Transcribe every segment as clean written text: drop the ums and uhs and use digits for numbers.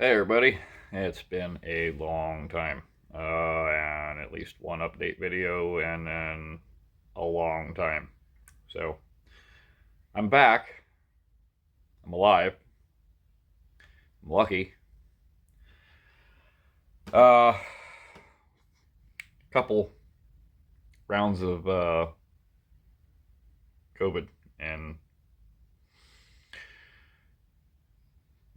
Hey everybody, it's been a long time, and at least one update video and then a long time. So, I'm back, I'm alive, I'm lucky. Couple rounds of COVID, and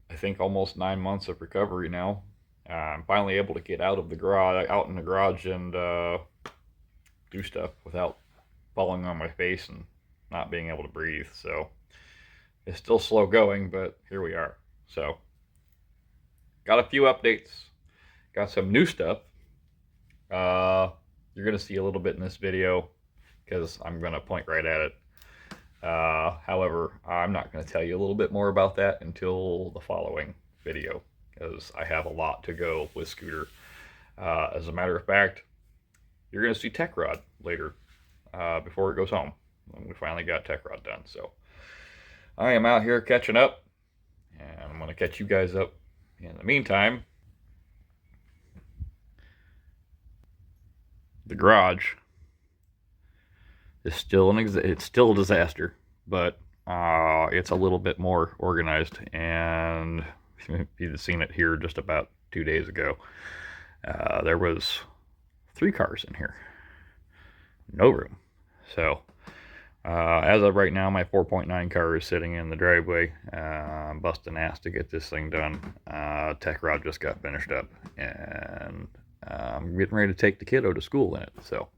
I think almost 9 months of recovery now. I'm finally able to get out in the garage and do stuff without falling on my face and not being able to breathe. So it's still slow going, but here we are. So got a few updates, got some new stuff. You're gonna see a little bit in this video because I'm gonna point right at it. However, I'm not going to tell you a little bit more about that until the following video, because I have a lot to go with Scooter. As a matter of fact, you're going to see Tech Rod later, before it goes home. We finally got Tech Rod done, so I am out here catching up, and I'm going to catch you guys up. In the meantime, the garage is still it's still a disaster, but it's a little bit more organized, and you've seen it here just about 2 days ago. There was 3 cars in here, no room. So as of right now, my 4.9 car is sitting in the driveway. I'm busting ass to get this thing done. Tech Rod just got finished up, and I'm getting ready to take the kiddo to school in it. So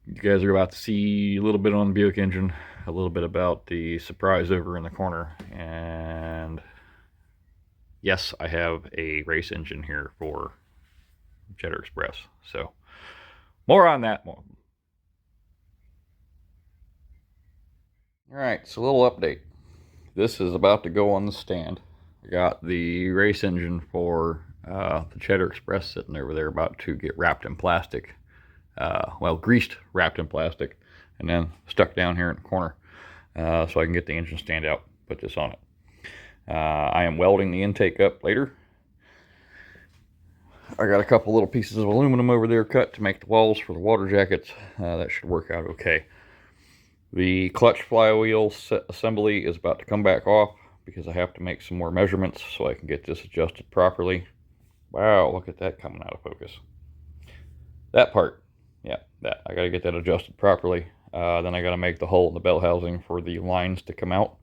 you guys are about to see a little bit on the Buick engine, a little bit about the surprise over in the corner, and yes, I have a race engine here for Cheddar Express. So more on that. All right, so a little update. This is about to go on the stand. I got the race engine for the Cheddar Express sitting over there, about to get wrapped in plastic. Well, greased, wrapped in plastic, and then stuck down here in the corner, so I can get the engine stand out, put this on it. I am welding the intake up later. I got a couple little pieces of aluminum over there cut to make the walls for the water jackets. That should work out okay. The clutch flywheel assembly is about to come back off because I have to make some more measurements so I can get this adjusted properly. Wow, look at that coming out of focus. That part. Yeah, that. I got to get that adjusted properly. Then I got to make the hole in the bell housing for the lines to come out.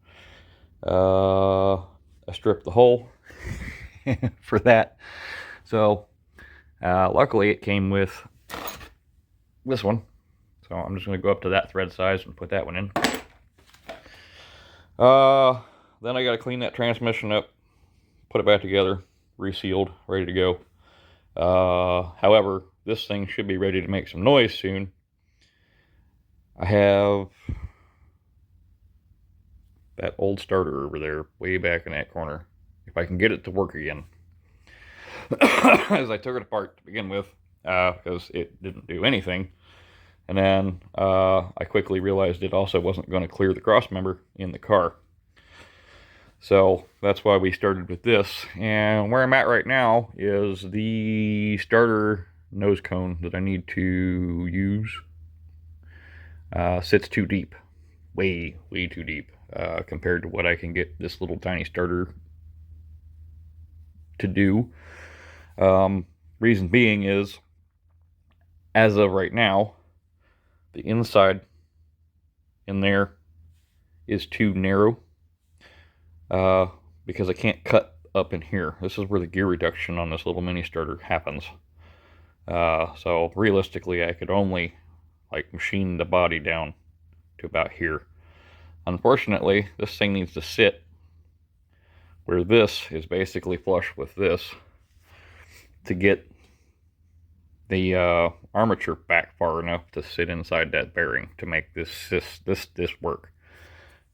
I stripped the hole for that. So, luckily it came with this one. So I'm just going to go up to that thread size and put that one in. Then I got to clean that transmission up, put it back together, resealed, ready to go. However, this thing should be ready to make some noise soon. I have that old starter over there, way back in that corner. If I can get it to work again. As I took it apart to begin with, because it didn't do anything. And then I quickly realized it also wasn't going to clear the cross member in the car. So that's why we started with this. And where I'm at right now is the starter nose cone that I need to use sits too deep. Way too deep compared to what I can get this little tiny starter to do. Reason being is, as of right now, the inside in there is too narrow because I can't cut up in here. This is where the gear reduction on this little mini starter happens. So realistically, I could only machine the body down to about here. Unfortunately, this thing needs to sit where this is basically flush with this to get the armature back far enough to sit inside that bearing to make this work.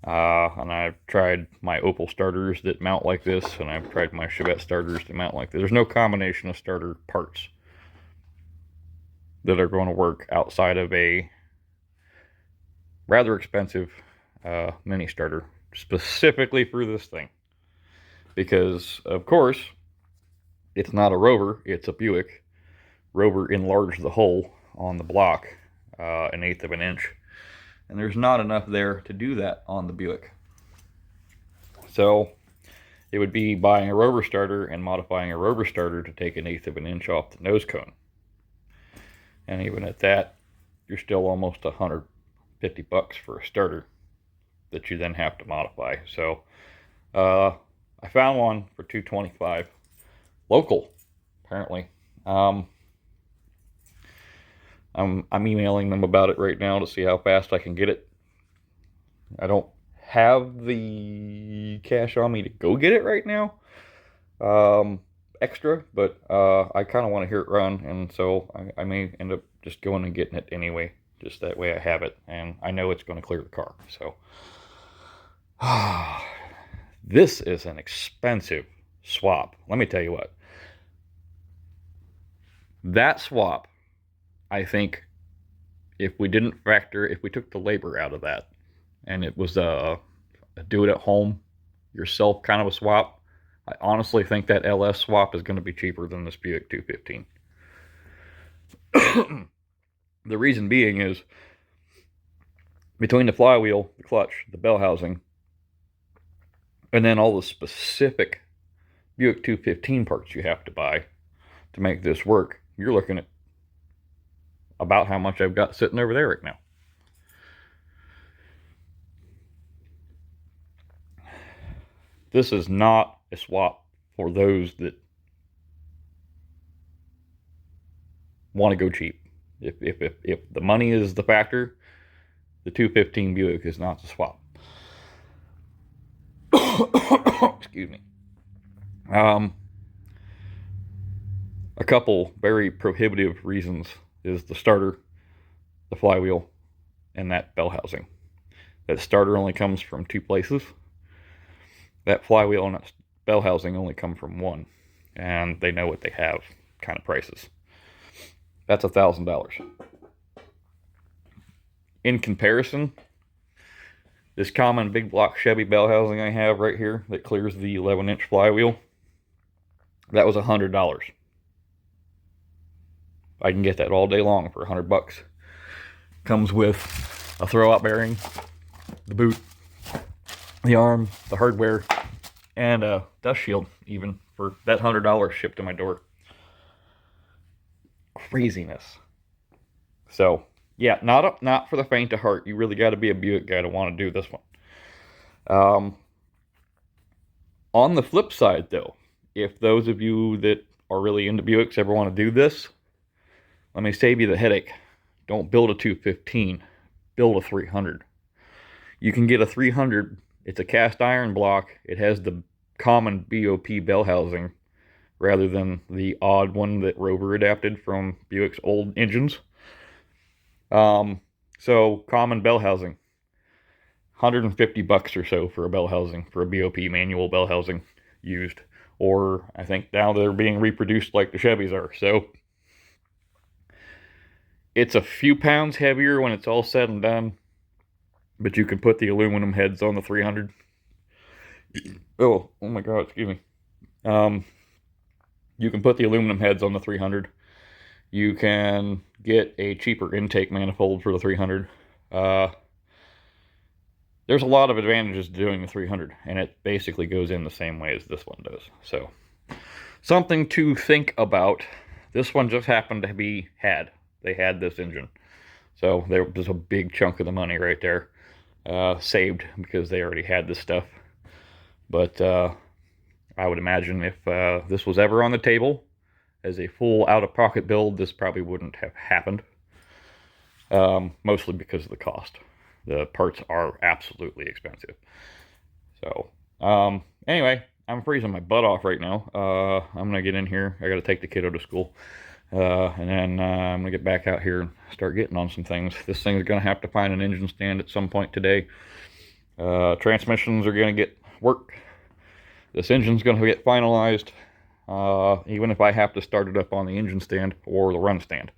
And I've tried my Opel starters that mount like this, and I've tried my Chevette starters to mount like this. There's no combination of starter parts that are going to work outside of a rather expensive mini starter specifically for this thing. because, of course, it's not a Rover, it's a Buick. Rover enlarged the hole on the block 1/8 of an inch, and there's not enough there to do that on the Buick. So it would be buying a Rover starter and modifying a Rover starter to take 1/8 of an inch off the nose cone. And even at that, you're still almost $150 for a starter that you then have to modify. So I found one for $225, local, apparently. I'm emailing them about it right now to see how fast I can get it. I don't have the cash on me to go get it right now, extra, but I kind of want to hear it run, and so I may end up just going and getting it anyway, just that way I have it, and I know it's going to clear the car. So this is an expensive swap. Let me tell you what, that swap, I think, if we took the labor out of that, and it was a do it at home yourself kind of a swap, I honestly think that LS swap is going to be cheaper than this Buick 215. The reason being is, between the flywheel, the clutch, the bell housing, and then all the specific Buick 215 parts you have to buy to make this work, you're looking at about how much I've got sitting over there right now. This is not a swap for those that want to go cheap. If the money is the factor, the 215 Buick is not the swap. Excuse me. A couple very prohibitive reasons is the starter, the flywheel, and that bell housing. That starter only comes from 2 places. That flywheel and that bell housing only come from 1, and they know what they have kind of prices. That's $1,000. In comparison, this common big block Chevy bell housing I have right here that clears the 11-inch flywheel, that was $100. I can get that all day long for $100. Comes with a throwout bearing, the boot, the arm, the hardware, and a dust shield, even, for that $100 shipped to my door. Craziness. So yeah, not for the faint of heart. You really got to be a Buick guy to want to do this one. On the flip side, though, if those of you that are really into Buicks ever want to do this, let me save you the headache. Don't build a 215. Build a 300. You can get a 300. It's a cast iron block. It has the common BOP bell housing rather than the odd one that Rover adapted from Buick's old engines. So common bell housing, $150 or so for a bell housing, for a BOP manual bell housing used. Or I think now they're being reproduced like the Chevys are. So it's a few pounds heavier when it's all said and done, but you can put the aluminum heads on the 300. Oh my God, excuse me. You can put the aluminum heads on the 300. You can get a cheaper intake manifold for the 300. There's a lot of advantages to doing the 300, and it basically goes in the same way as this one does. So, something to think about. This one just happened to be they had this engine. So there's a big chunk of the money right there saved because they already had this stuff. But I would imagine if this was ever on the table as a full out-of-pocket build, this probably wouldn't have happened. Mostly because of the cost. The parts are absolutely expensive. So, anyway, I'm freezing my butt off right now. I'm going to get in here. I got to take the kiddo to school. And then I'm going to get back out here and start getting on some things. This thing's going to have to find an engine stand at some point today. Transmissions are going to get work. This engine's going to get finalized. Even if I have to start it up on the engine stand or the run stand.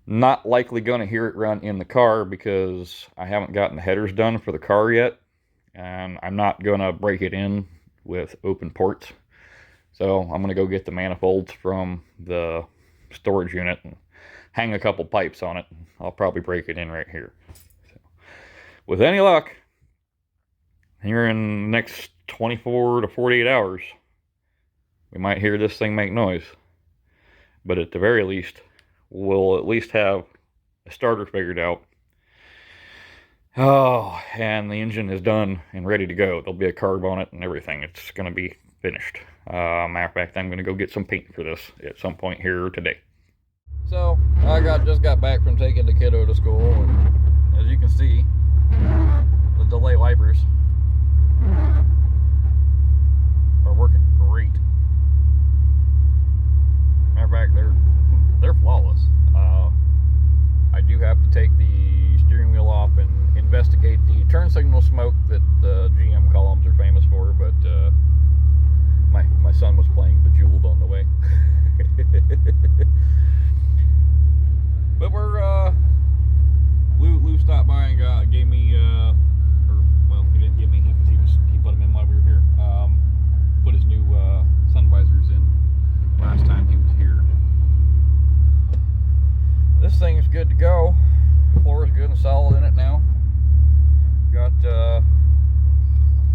Not likely going to hear it run in the car because I haven't gotten the headers done for the car yet. And I'm not going to break it in with open ports. So I'm going to go get the manifolds from the storage unit and hang a couple pipes on it. I'll probably break it in right here. So, with any luck, here in the next 24 to 48 hours, we might hear this thing make noise. But at the very least, we'll at least have a starter figured out. Oh, and the engine is done and ready to go. There'll be a carb on it and everything. It's going to be finished. Matter of fact, I'm going to go get some paint for this at some point here today. So, I just got back from taking the kiddo to school, and as you can see, the delay wipers are working great. Matter of fact, they're flawless. I do have to take the steering wheel off and investigate the turn signal smoke that the GM columns are famous for, but my son was playing Bejeweled on the way. But Lou stopped by and gave me, well, he didn't give me, because he put them in while we were here. Put his new sun visors in last time he was here. This thing's good to go. The floor is good and solid in it now. Got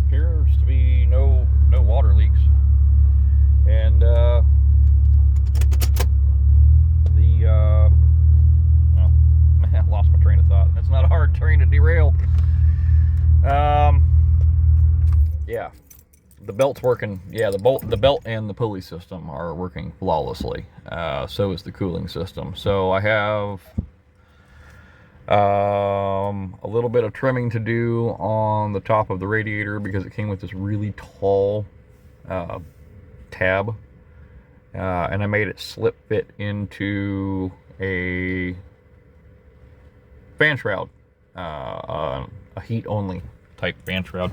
appears to be no water leaks, and well, I lost my train of thought. It's not a hard train to derail. Yeah, the belt's working. Yeah, the belt and the pulley system are working flawlessly. So is the cooling system. So I have a little bit of trimming to do on the top of the radiator because it came with this really tall tab, and I made it slip fit into a fan shroud, a heat only type fan shroud.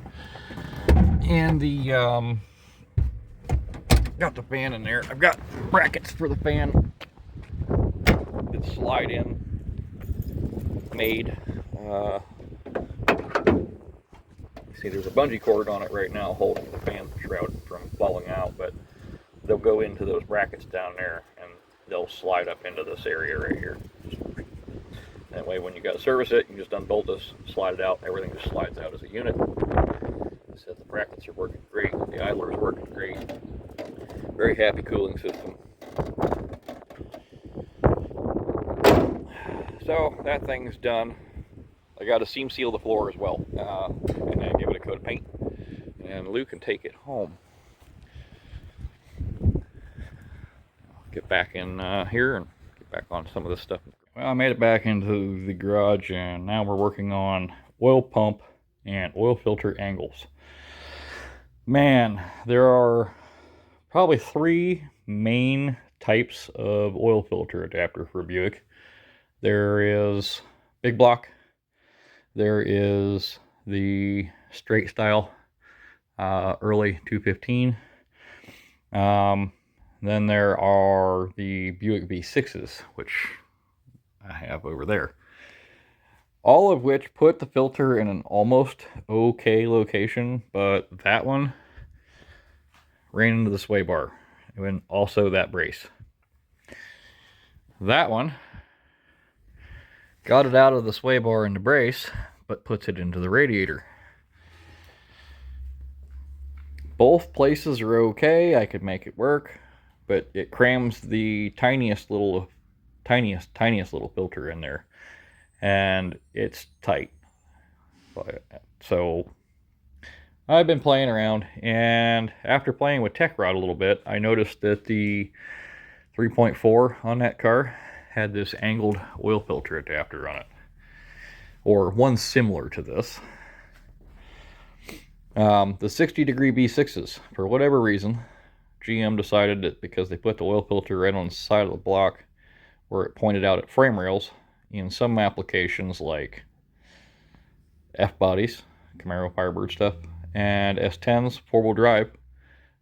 And the got the fan in there. I've got brackets for the fan that slide in, made. See, there's a bungee cord on it right now holding the fan shroud from falling out, but they'll go into those brackets down there and they'll slide up into this area right here. That way, when you got to service it, you just unbolt this, slide it out, everything just slides out as a unit. So the brackets are working great, the idler is working great. Very happy cooling system. So that thing's done. I got to seam seal the floor as well, and then give it a coat of paint, and Lou can take it home. I'll get back in here and get back on some of this stuff. Well, I made it back into the garage, and now we're working on oil pump and oil filter angles. Man, there are probably 3 main types of oil filter adapter for Buick. There is big block, there is the straight style early 215, then there are the Buick V8s, which I have over there. All of which put the filter in an almost okay location, but that one ran into the sway bar, and also that brace. That one got it out of the sway bar and the brace, but puts it into the radiator. Both places are okay, I could make it work, but it crams the tiniest little filter in there, and it's tight. So I've been playing around, and after playing with Tech Rod a little bit, I noticed that the 3.4 on that car had this angled oil filter adapter on it, or one similar to this. The 60-degree V6s, for whatever reason, GM decided that because they put the oil filter right on the side of the block where it pointed out at frame rails, in some applications like F-bodies, Camaro Firebird stuff, and S10s, four-wheel drive,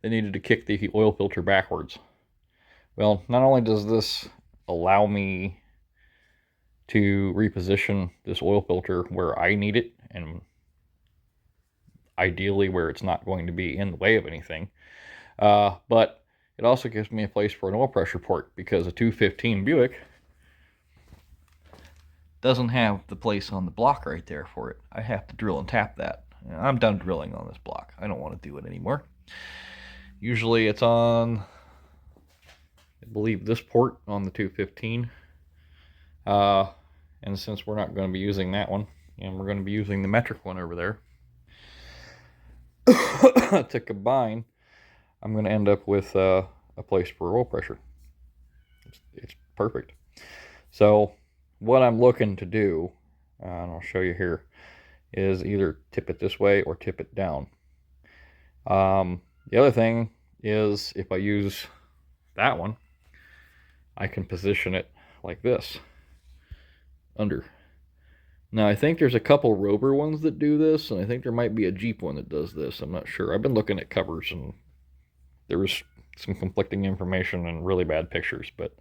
they needed to kick the oil filter backwards. Well, not only does this allow me to reposition this oil filter where I need it, and ideally where it's not going to be in the way of anything. But it also gives me a place for an oil pressure port, because a 215 Buick doesn't have the place on the block right there for it. I have to drill and tap that. I'm done drilling on this block. I don't want to do it anymore. Usually it's on, I believe, this port on the 215. And since we're not going to be using that one, and we're going to be using the metric one over there, to combine, I'm going to end up with a place for oil pressure. It's perfect. So what I'm looking to do, and I'll show you here, is either tip it this way or tip it down. The other thing is, if I use that one, I can position it like this, under. Now, I think there's a couple Rover ones that do this, and I think there might be a Jeep one that does this. I'm not sure. I've been looking at covers, and there was some conflicting information and really bad pictures, but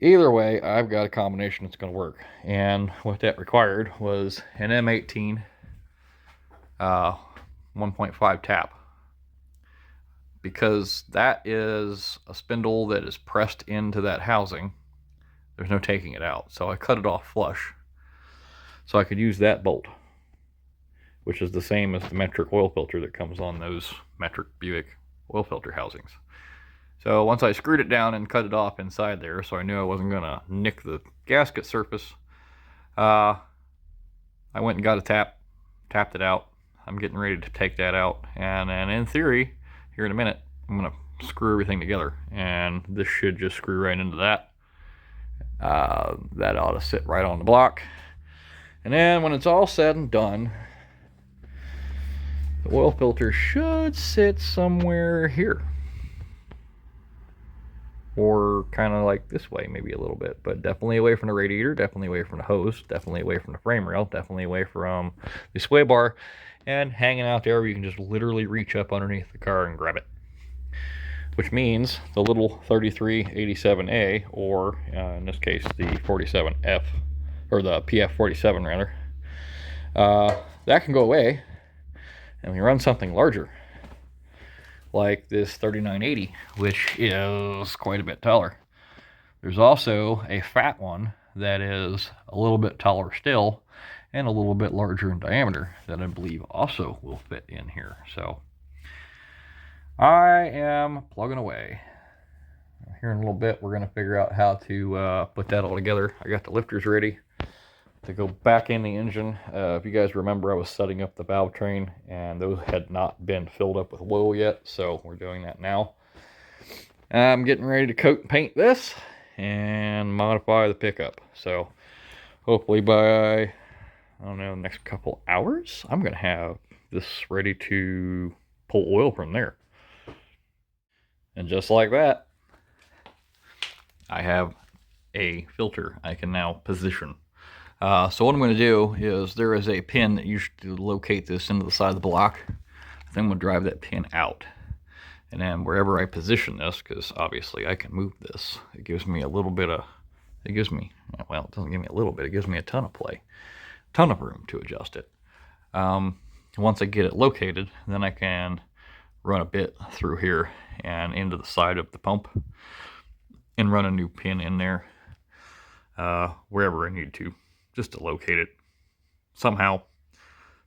either way, I've got a combination that's going to work. And what that required was an M18 1.5 tap, because that is a spindle that is pressed into that housing. There's no taking it out. So I cut it off flush so I could use that bolt, which is the same as the metric oil filter that comes on those metric Buick oil filter housings. So once I screwed it down and cut it off inside there, so I knew I wasn't going to nick the gasket surface, I went and got a tapped it out. I'm getting ready to take that out, and in theory, here in a minute, I'm going to screw everything together, and this should just screw right into that. That ought to sit right on the block. And then when it's all said and done, the oil filter should sit somewhere here, or kind of like this way, maybe a little bit, but definitely away from the radiator, definitely away from the hose, definitely away from the frame rail, definitely away from the sway bar, and hanging out there where you can just literally reach up underneath the car and grab it. Which means the little 3387A, or in this case the 47F, or the PF47 rather, that can go away, and we run something larger, like this 3980, which is quite a bit taller. There's also a fat one that is a little bit taller still, and a little bit larger in diameter, that I believe also will fit in here. So I am plugging away. Here in a little bit, we're going to figure out how to put that all together. I got the lifters ready to go back in the engine. If you guys remember, I was setting up the valve train, and those had not been filled up with oil yet, so we're doing that now. I'm getting ready to coat and paint this and modify the pickup. So hopefully by, I don't know, the next couple hours, I'm going to have this ready to pull oil from there. And just like that, I have a filter I can now position. So what I'm going to do is, there is a pin that you should locate this into the side of the block. Then I'm going to drive that pin out. And then wherever I position this, because obviously I can move this, it gives me a little bit of, it doesn't give me a little bit, it gives me a ton of play, ton of room to adjust it. Once I get it located, then I can run a bit through here and into the side of the pump and run a new pin in there, wherever I need to, just to locate it somehow,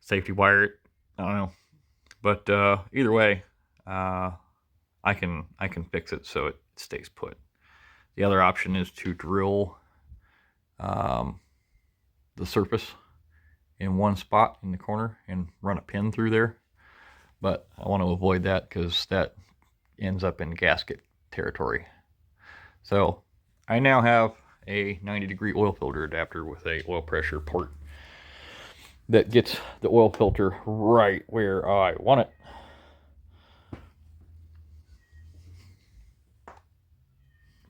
safety wire it, I don't know, but either way, I can fix it so it stays put. The other option is to drill the surface in one spot in the corner and run a pin through there, but I want to avoid that because that ends up in gasket territory. So I now have a 90-degree oil filter adapter with a oil pressure port that gets the oil filter right where I want it.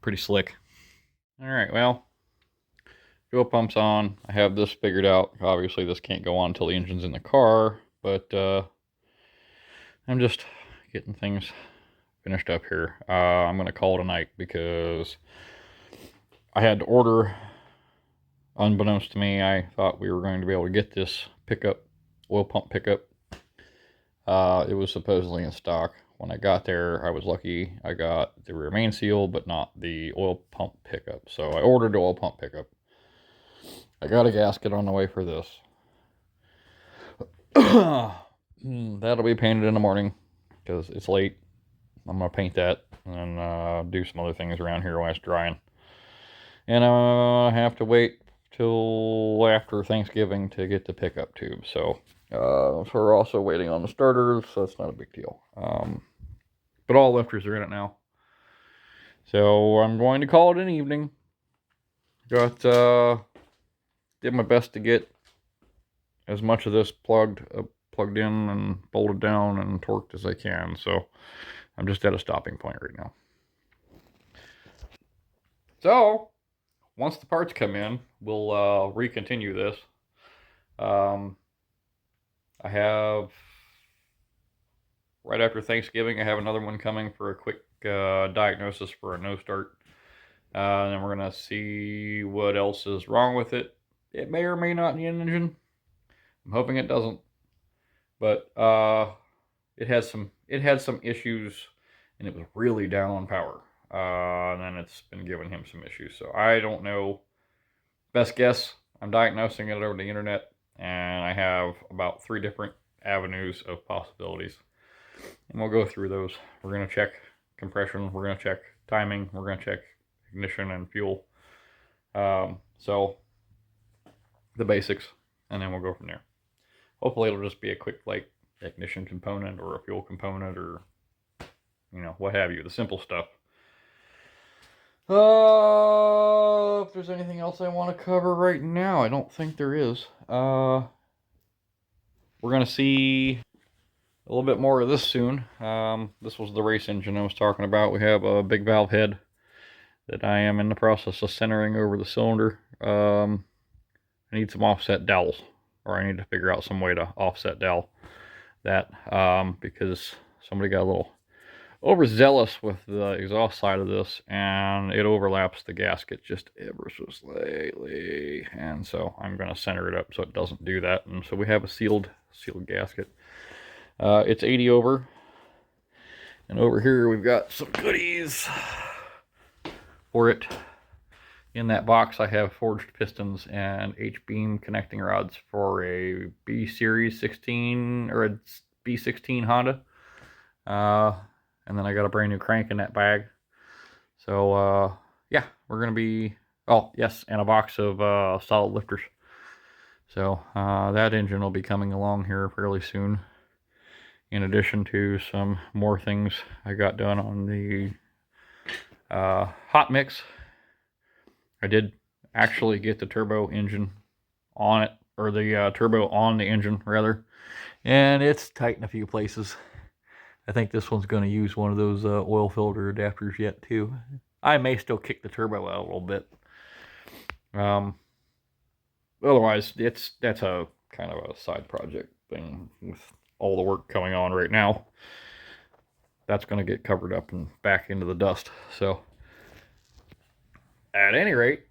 Pretty slick. All right, well, fuel pump's on. I have this figured out. Obviously this can't go on until the engine's in the car, but I'm just getting things finished up here. I'm going to call it a night because I had to order, unbeknownst to me, I thought we were going to be able to get this pickup oil pump pickup. It was supposedly in stock. When I got there, I was lucky. I got the rear main seal, but not the oil pump pickup. So I ordered the oil pump pickup. I got a gasket on the way for this. That'll be painted in the morning because it's late. I'm going to paint that and do some other things around here while it's drying. And I have to wait till after Thanksgiving to get the pickup tube. So we're also waiting on the starters, so it's not a big deal. But all lifters are in it now. So I'm going to call it an evening. Did my best to get as much of this plugged in and bolted down and torqued as I can. So I'm just at a stopping point right now. So once the parts come in, we'll recontinue this. I have, right after Thanksgiving, I have another one coming for a quick diagnosis for a no start. And then we're going to see what else is wrong with it. It may or may not need an engine. I'm hoping it doesn't. But it had some issues, and it was really down on power. And then it's been giving him some issues. So I don't know. Best guess, I'm diagnosing it over the internet, and I have about 3 different avenues of possibilities. And we'll go through those. We're going to check compression. We're going to check timing. We're going to check ignition and fuel. So the basics, and then we'll go from there. Hopefully it'll just be a quick, like, ignition component or a fuel component or, you know, what have you. The simple stuff. If there's anything else I want to cover right now, I don't think there is. We're going to see a little bit more of this soon. This was the race engine I was talking about. We have a big valve head that I am in the process of centering over the cylinder. I need some offset dowels, or I need to figure out some way to offset dowel that, because somebody got a little overzealous with the exhaust side of this, and it overlaps the gasket just ever so slightly, and so I'm going to center it up so it doesn't do that. And so we have a sealed gasket. It's 80 over, and over here we've got some goodies for it. In that box I have forged pistons and H-beam connecting rods for a B series 16 or a B16 Honda. And then I got a brand new crank in that bag. So yeah, we're gonna be, oh yes, and a box of solid lifters. So that engine will be coming along here fairly soon, in addition to some more things I got done on the hot mix. I did actually get the turbo engine on it, or the turbo on the engine rather, and it's tight in a few places. I think this one's going to use one of those oil filter adapters yet too. I may still kick the turbo out a little bit. Otherwise, that's a kind of a side project thing with all the work going on right now. That's going to get covered up and back into the dust. So at any rate,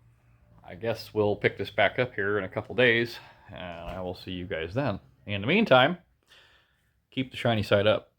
I guess we'll pick this back up here in a couple days, and I will see you guys then. In the meantime, keep the shiny side up.